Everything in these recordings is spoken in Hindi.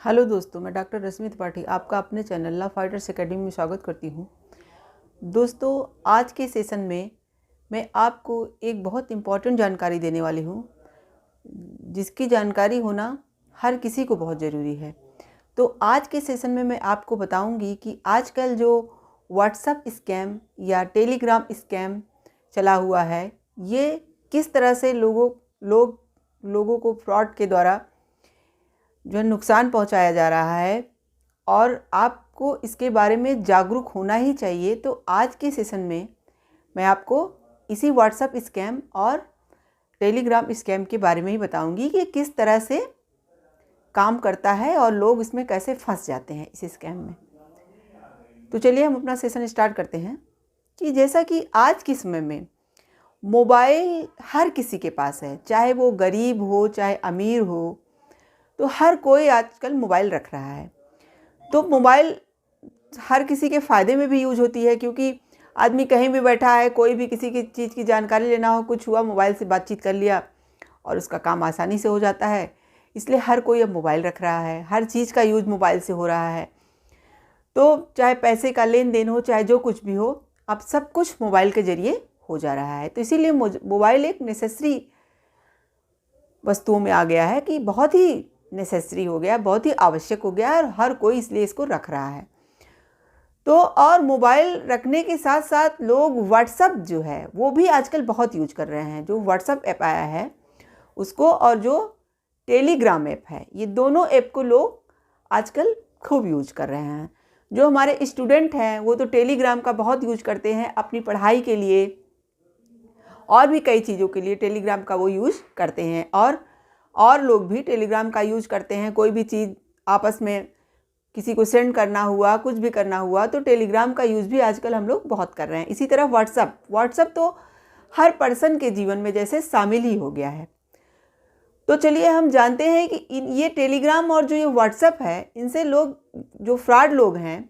हेलो दोस्तों, मैं डॉक्टर रश्मि त्रिपाठी आपका अपने चैनल लव फाइटर्स एकेडमी में स्वागत करती हूँ। दोस्तों, आज के सेशन में मैं आपको एक बहुत इम्पॉर्टेंट जानकारी देने वाली हूँ, जिसकी जानकारी होना हर किसी को बहुत ज़रूरी है। तो आज के सेशन में मैं आपको बताऊँगी कि आजकल जो व्हाट्सएप स्कैम या टेलीग्राम स्कैम चला हुआ है, ये किस तरह से लोगों को फ्रॉड के द्वारा जो है नुकसान पहुंचाया जा रहा है और आपको इसके बारे में जागरूक होना ही चाहिए। तो आज के सेशन में मैं आपको इसी व्हाट्सएप स्कैम और टेलीग्राम स्कैम के बारे में ही बताऊंगी कि किस तरह से काम करता है और लोग इसमें कैसे फंस जाते हैं इस स्कैम में। तो चलिए हम अपना सेशन स्टार्ट करते हैं। कि जैसा कि आज के समय में मोबाइल हर किसी के पास है, चाहे वो गरीब हो चाहे अमीर हो, तो हर कोई आजकल मोबाइल रख रहा है। तो मोबाइल हर किसी के फ़ायदे में भी यूज होती है, क्योंकि आदमी कहीं भी बैठा है, कोई भी किसी की चीज़ की जानकारी लेना हो, कुछ हुआ, मोबाइल से बातचीत कर लिया और उसका काम आसानी से हो जाता है। इसलिए हर कोई अब मोबाइल रख रहा है, हर चीज़ का यूज मोबाइल से हो रहा है। तो चाहे पैसे का लेन देन हो, चाहे जो कुछ भी हो, अब सब कुछ मोबाइल के ज़रिए हो जा रहा है। तो इसीलिए मोबाइल एक नेसेसरी वस्तुओं में आ गया है, कि बहुत ही नेसेसरी हो गया, बहुत ही आवश्यक हो गया और हर कोई इसलिए इसको रख रहा है। तो और मोबाइल रखने के साथ साथ लोग व्हाट्सएप जो है वो भी आजकल बहुत यूज कर रहे हैं। जो व्हाट्सएप ऐप आया है उसको, और जो टेलीग्राम ऐप है, ये दोनों ऐप को लोग आजकल खूब यूज कर रहे हैं। जो हमारे स्टूडेंट हैं वो तो टेलीग्राम का बहुत यूज करते हैं अपनी पढ़ाई के लिए, और भी कई चीज़ों के लिए टेलीग्राम का वो यूज करते हैं। और लोग भी टेलीग्राम का यूज करते हैं। कोई भी चीज़ आपस में किसी को सेंड करना हुआ, कुछ भी करना हुआ, तो टेलीग्राम का यूज़ भी आजकल हम लोग बहुत कर रहे हैं। इसी तरह व्हाट्सएप तो हर पर्सन के जीवन में जैसे शामिल ही हो गया है। तो चलिए हम जानते हैं कि ये टेलीग्राम और जो ये व्हाट्सएप है, इनसे लोग, जो फ्रॉड लोग हैं,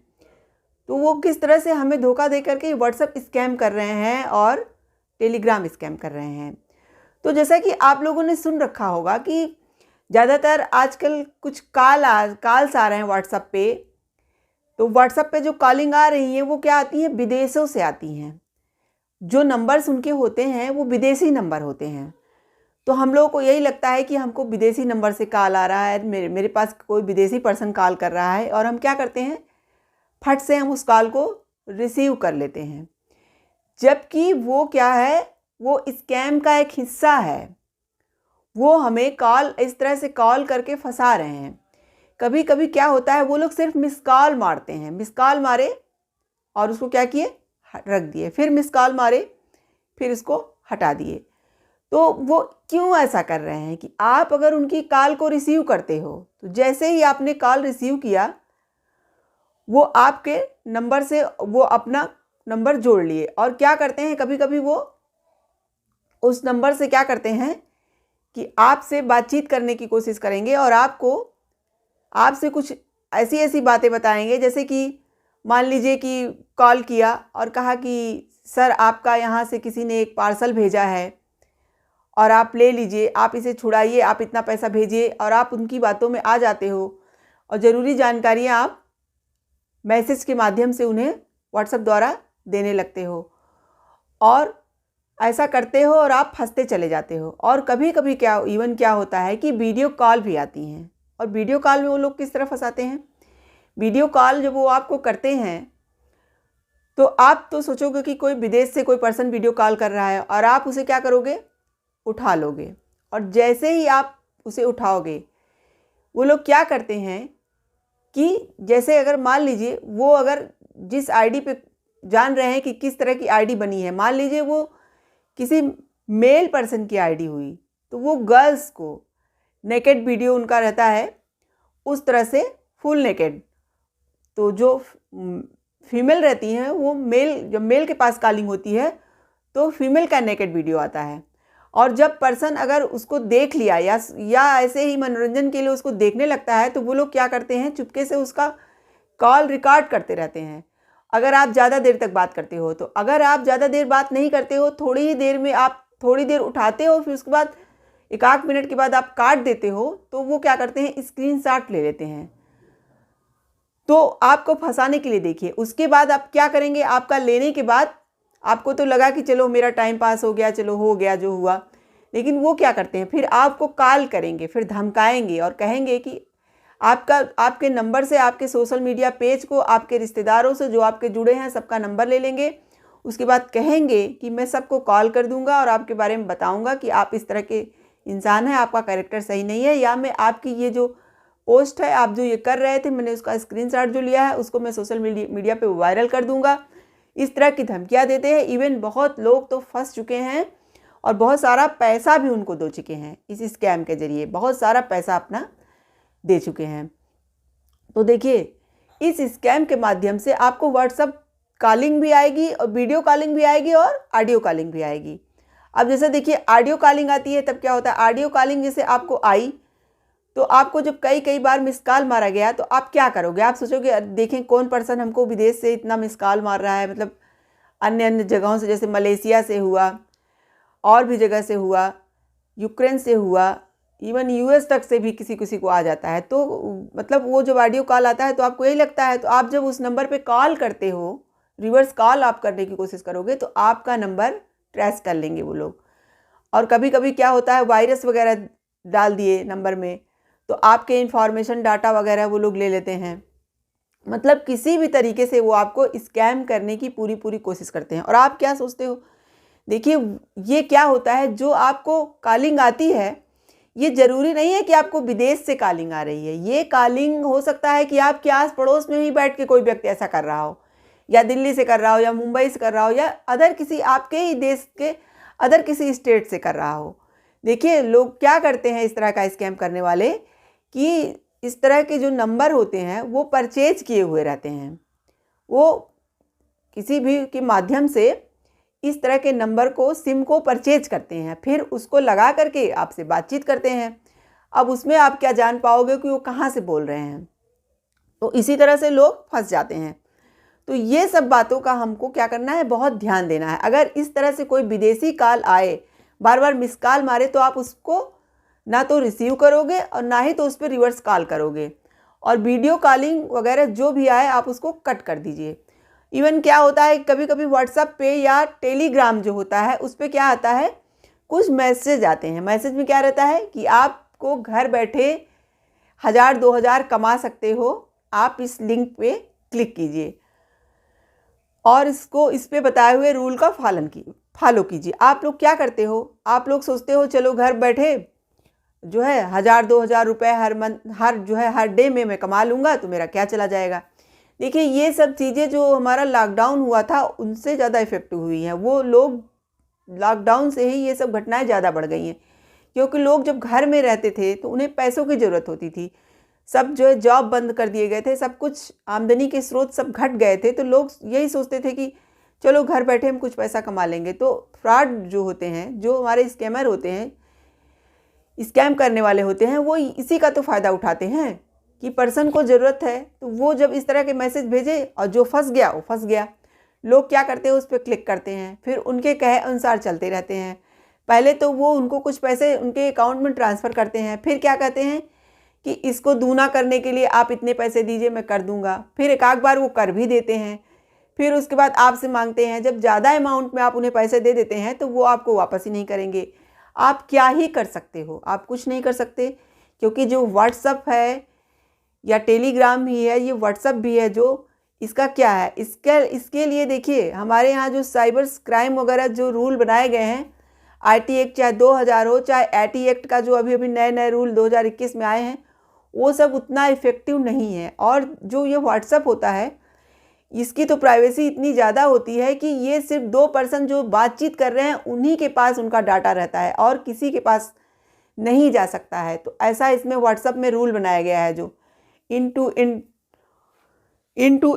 तो वो किस तरह से हमें धोखा दे करके व्हाट्सएप स्कैम कर रहे हैं और टेलीग्राम स्कैम कर रहे हैं। तो जैसा कि आप लोगों ने सुन रखा होगा कि ज़्यादातर आजकल कुछ कॉल्स आ रहे हैं व्हाट्सएप पे। तो व्हाट्सएप पे जो कॉलिंग आ रही हैं वो क्या आती हैं, विदेशों से आती हैं। जो नंबर्स उनके होते हैं वो विदेशी नंबर होते हैं। तो हम लोगों को यही लगता है कि हमको विदेशी नंबर से कॉल आ रहा है, मेरे पास कोई विदेशी पर्सन कॉल कर रहा है, और हम क्या करते हैं, फट से हम उस कॉल को रिसीव कर लेते हैं। जबकि वो क्या है, वो स्कैम का एक हिस्सा है। वो हमें कॉल इस तरह से कॉल करके फंसा रहे हैं। कभी कभी क्या होता है, वो लोग सिर्फ मिस कॉल मारते हैं, मिस कॉल मारे और उसको क्या किए, रख दिए, फिर मिस कॉल मारे, फिर इसको हटा दिए। तो वो क्यों ऐसा कर रहे हैं कि आप अगर उनकी कॉल को रिसीव करते हो, तो जैसे ही आपने कॉल रिसीव किया, वो आपके नंबर से वो अपना नंबर जोड़ लिए, और क्या करते हैं, कभी कभी वो उस नंबर से क्या करते हैं कि आपसे बातचीत करने की कोशिश करेंगे और आपसे कुछ ऐसी ऐसी बातें बताएंगे। जैसे कि मान लीजिए कि कॉल किया और कहा कि सर, आपका यहाँ से किसी ने एक पार्सल भेजा है और आप ले लीजिए, आप इसे छुड़ाइए, आप इतना पैसा भेजिए, और आप उनकी बातों में आ जाते हो और ज़रूरी जानकारियाँ आप मैसेज के माध्यम से उन्हें व्हाट्सएप द्वारा देने लगते हो, और ऐसा करते हो और आप फंसते चले जाते हो। और कभी कभी क्या होता है कि वीडियो कॉल भी आती हैं, और वीडियो कॉल में वो लोग किस तरह फंसाते हैं। वीडियो कॉल जब वो आपको करते हैं, तो आप तो सोचोगे कि कोई विदेश से कोई पर्सन वीडियो कॉल कर रहा है, और आप उसे क्या करोगे, उठा लोगे। और जैसे ही आप उसे उठाओगे, वो लोग क्या करते हैं कि जैसे अगर मान लीजिए वो अगर जिस आईडी पे जान रहे हैं कि किस तरह की आईडी बनी है, मान लीजिए वो किसी मेल पर्सन की आईडी हुई, तो वो गर्ल्स को नेकेड वीडियो उनका रहता है, उस तरह से फुल नेकेड। तो जो फीमेल रहती हैं वो जब मेल के पास कॉलिंग होती है तो फीमेल का नेकेड वीडियो आता है। और जब पर्सन अगर उसको देख लिया या ऐसे ही मनोरंजन के लिए उसको देखने लगता है, तो वो लोग क्या करते हैं, चुपके से उसका कॉल रिकॉर्ड करते रहते हैं। अगर आप ज़्यादा देर तक बात करते हो, तो अगर आप ज़्यादा देर बात नहीं करते हो, थोड़ी ही देर में आप थोड़ी देर उठाते हो, फिर उसके बाद 1 आध मिनट के बाद आप काट देते हो, तो वो क्या करते हैं, स्क्रीनशॉट ले लेते हैं। तो आपको फंसाने के लिए देखिए। उसके बाद आप क्या करेंगे, आपका लेने के बाद आपको तो लगा कि चलो मेरा टाइम पास हो गया, चलो हो गया जो हुआ, लेकिन वो क्या करते हैं, फिर आपको कॉल करेंगे, फिर धमकाएंगे और कहेंगे कि आपके नंबर से, आपके सोशल मीडिया पेज को, आपके रिश्तेदारों से जो आपके जुड़े हैं सबका नंबर ले लेंगे। उसके बाद कहेंगे कि मैं सबको कॉल कर दूंगा और आपके बारे में बताऊंगा कि आप इस तरह के इंसान हैं, आपका कैरेक्टर सही नहीं है, या मैं आपकी ये जो पोस्ट है, आप जो ये कर रहे थे, मैंने उसका स्क्रीनशॉट जो लिया है उसको मैं सोशल मीडिया पे वायरल कर दूंगा। इस तरह की धमकियाँ देते हैं। इवन बहुत लोग तो फंस चुके हैं और बहुत सारा पैसा भी उनको दे चुके हैं, इस स्कैम के जरिए बहुत सारा पैसा अपना दे चुके हैं। तो देखिए, इस स्कैम के माध्यम से आपको व्हाट्सएप कॉलिंग भी आएगी और वीडियो कॉलिंग भी आएगी और ऑडियो कॉलिंग भी आएगी। अब जैसे देखिए, ऑडियो कॉलिंग आती है तब क्या होता है, ऑडियो कॉलिंग जैसे आपको आई तो आपको जब कई बार मिस कॉल मारा गया तो आप क्या करोगे, आप सोचोगे देखें कौन पर्सन हमको विदेश से इतना मिस कॉल मार रहा है, मतलब अन्य जगहों से, जैसे मलेशिया से हुआ, और भी जगह से हुआ, यूक्रेन से हुआ, इवन यूएस तक से भी किसी को आ जाता है। तो मतलब वो जब ऑडियो कॉल आता है तो आपको यही लगता है, तो आप जब उस नंबर पे कॉल करते हो, रिवर्स कॉल आप करने की कोशिश करोगे तो आपका नंबर ट्रेस कर लेंगे वो लोग। और कभी कभी क्या होता है, वायरस वगैरह डाल दिए नंबर में तो आपके इंफॉर्मेशन डाटा वगैरह वो लोग ले लेते हैं। मतलब किसी भी तरीके से वो आपको स्कैम करने की पूरी कोशिश करते हैं। और आप क्या सोचते हो, देखिए ये क्या होता है, जो आपको कॉलिंग आती है ये ज़रूरी नहीं है कि आपको विदेश से कॉलिंग आ रही है। ये कॉलिंग हो सकता है कि आपके आस पड़ोस में ही बैठ के कोई व्यक्ति ऐसा कर रहा हो, या दिल्ली से कर रहा हो, या मुंबई से कर रहा हो, या अदर किसी आपके ही देश के अदर किसी स्टेट से कर रहा हो। देखिए लोग क्या करते हैं इस तरह का स्कैम करने वाले, कि इस तरह के जो नंबर होते हैं वो परचेज किए हुए रहते हैं। वो किसी भी के माध्यम से इस तरह के नंबर को, सिम को परचेज करते हैं, फिर उसको लगा करके आपसे बातचीत करते हैं। अब उसमें आप क्या जान पाओगे कि वो कहाँ से बोल रहे हैं। तो इसी तरह से लोग फंस जाते हैं। तो ये सब बातों का हमको क्या करना है, बहुत ध्यान देना है। अगर इस तरह से कोई विदेशी कॉल आए, बार बार मिस कॉल मारे, तो आप उसको ना तो रिसीव करोगे और ना ही तो उस पर रिवर्स कॉल करोगे। और वीडियो कॉलिंग वगैरह जो भी आए आप उसको कट कर दीजिए। इवन क्या होता है, कभी कभी व्हाट्सएप पे या टेलीग्राम जो होता है उस पर क्या आता है, कुछ मैसेज आते हैं। मैसेज में क्या रहता है कि आपको घर बैठे 1000-2000 कमा सकते हो, आप इस लिंक पे क्लिक कीजिए और इस पे बताए हुए रूल का फॉलो कीजिए। आप लोग क्या करते हो, आप लोग सोचते हो चलो घर बैठे जो है 1000-2000 रुपये हर डे में मैं कमा लूँगा तो मेरा क्या चला जाएगा। देखिए ये सब चीज़ें जो हमारा लॉकडाउन हुआ था उनसे ज़्यादा इफ़ेक्टिव हुई हैं। वो लोग लॉकडाउन से ही ये सब घटनाएं ज़्यादा बढ़ गई हैं, क्योंकि लोग जब घर में रहते थे तो उन्हें पैसों की ज़रूरत होती थी। सब जो है जॉब बंद कर दिए गए थे, सब कुछ आमदनी के स्रोत सब घट गए थे, तो लोग यही सोचते थे कि चलो घर बैठे हम कुछ पैसा कमा लेंगे। तो फ्रॉड जो होते हैं, जो हमारे स्कैमर होते हैं, स्कैम करने वाले होते हैं, वो इसी का तो फ़ायदा उठाते हैं कि पर्सन को ज़रूरत है तो वो जब इस तरह के मैसेज भेजे और जो फंस गया वो फंस गया। लोग क्या करते हैं, उस पर क्लिक करते हैं, फिर उनके कहे अनुसार चलते रहते हैं। पहले तो वो उनको कुछ पैसे उनके अकाउंट में ट्रांसफ़र करते हैं, फिर क्या कहते हैं कि इसको दूना करने के लिए आप इतने पैसे दीजिए मैं कर दूंगा। फिर एक आध बार वो कर भी देते हैं, फिर उसके बाद आपसे मांगते हैं। जब ज़्यादा अमाउंट में आप उन्हें पैसे दे देते हैं तो वो आपको वापस ही नहीं करेंगे। आप क्या ही कर सकते हो, आप कुछ नहीं कर सकते, क्योंकि जो व्हाट्सएप है या टेलीग्राम ही है, ये व्हाट्सएप भी है, जो इसका क्या है, इसके लिए देखिए हमारे यहाँ जो साइबर क्राइम वगैरह जो रूल बनाए गए हैं, IT एक्ट चाहे 2000 हो, चाहे AT एक्ट का जो अभी नए रूल 2021 में आए हैं, वो सब उतना इफ़ेक्टिव नहीं है। और जो ये व्हाट्सएप होता है इसकी तो प्राइवेसी इतनी ज़्यादा होती है कि ये सिर्फ 2 पर्सन जो बातचीत कर रहे हैं उन्हीं के पास उनका डाटा रहता है और किसी के पास नहीं जा सकता है। तो ऐसा इसमें व्हाट्सएप में रूल बनाया गया है, जो इन टू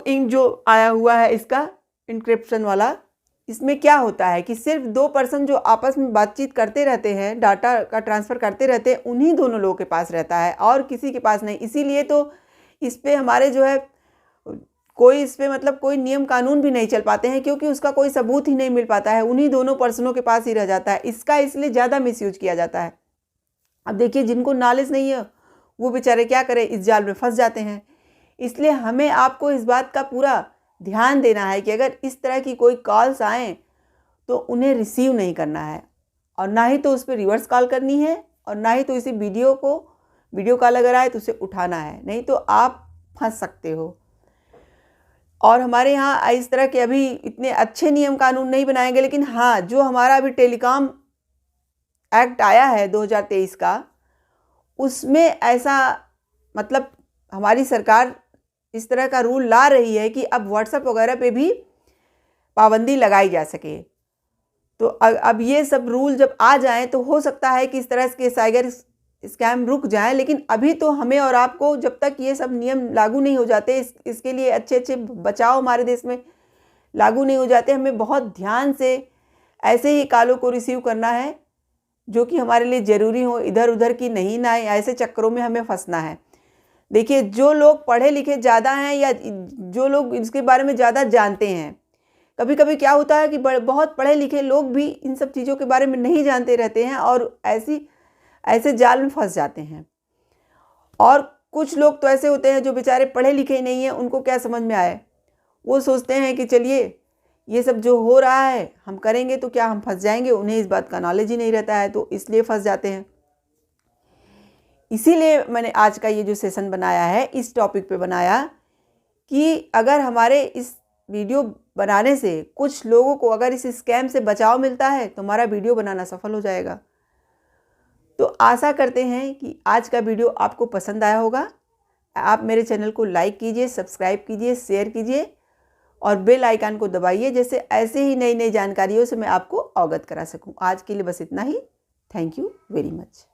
इन जो आया हुआ है इसका इंक्रिप्शन वाला। इसमें क्या होता है कि सिर्फ 2 पर्सन जो आपस में बातचीत करते रहते हैं, डाटा का ट्रांसफ़र करते रहते हैं, उन्हीं दोनों लोगों के पास रहता है और किसी के पास नहीं। इसीलिए तो इस पर हमारे जो है कोई इस पर मतलब कोई नियम कानून भी नहीं चल पाते हैं, क्योंकि उसका कोई सबूत ही नहीं मिल पाता है, उन्हीं दोनों पर्सनों के पास ही रह जाता है। इसका इसलिए ज़्यादा मिसयूज किया जाता है। अब देखिए जिनको नॉलेज नहीं है वो बेचारे क्या करें, इस जाल में फंस जाते हैं। इसलिए हमें आपको इस बात का पूरा ध्यान देना है कि अगर इस तरह की कोई कॉल्स आएँ तो उन्हें रिसीव नहीं करना है, और ना ही तो उस पर रिवर्स कॉल करनी है, और ना ही तो इसी वीडियो कॉल अगर आए तो उसे उठाना है, नहीं तो आप फंस सकते हो। और हमारे यहाँ इस तरह के अभी इतने अच्छे नियम कानून नहीं बनाए गए, लेकिन हाँ, जो हमारा अभी टेलीकॉम एक्ट आया है 2023 का, उसमें ऐसा मतलब हमारी सरकार इस तरह का रूल ला रही है कि अब व्हाट्सएप वगैरह पे भी पाबंदी लगाई जा सके। तो अब ये सब रूल जब आ जाएं तो हो सकता है कि इस तरह के साइबर स्कैम रुक जाएं, लेकिन अभी तो हमें और आपको जब तक ये सब नियम लागू नहीं हो जाते, इसके लिए अच्छे बचाव हमारे देश में लागू नहीं हो जाते, हमें बहुत ध्यान से ऐसे ही कॉलों को रिसीव करना है जो कि हमारे लिए ज़रूरी हो, इधर उधर की नहीं ना, ऐसे चक्करों में हमें फंसना है। देखिए, जो लोग पढ़े लिखे ज़्यादा हैं या जो लोग इसके बारे में ज़्यादा जानते हैं, कभी कभी क्या होता है कि बहुत पढ़े लिखे लोग भी इन सब चीज़ों के बारे में नहीं जानते रहते हैं और ऐसे जाल में फंस जाते हैं। और कुछ लोग तो ऐसे होते हैं जो बेचारे पढ़े लिखे ही नहीं हैं, उनको क्या समझ में आए, वो सोचते हैं कि चलिए ये सब जो हो रहा है हम करेंगे तो क्या हम फंस जाएंगे, उन्हें इस बात का नॉलेज ही नहीं रहता है, तो इसलिए फंस जाते हैं। इसीलिए मैंने आज का ये जो सेशन बनाया है, इस टॉपिक पे बनाया कि अगर हमारे इस वीडियो बनाने से कुछ लोगों को अगर इस स्कैम से बचाव मिलता है तो हमारा वीडियो बनाना सफल हो जाएगा। तो आशा करते हैं कि आज का वीडियो आपको पसंद आया होगा। आप मेरे चैनल को लाइक कीजिए, सब्सक्राइब कीजिए, शेयर कीजिए और बेल आइकन को दबाइए, जैसे ऐसे ही नई नई जानकारियों से मैं आपको अवगत करा सकूं। आज के लिए बस इतना ही। Thank you very much.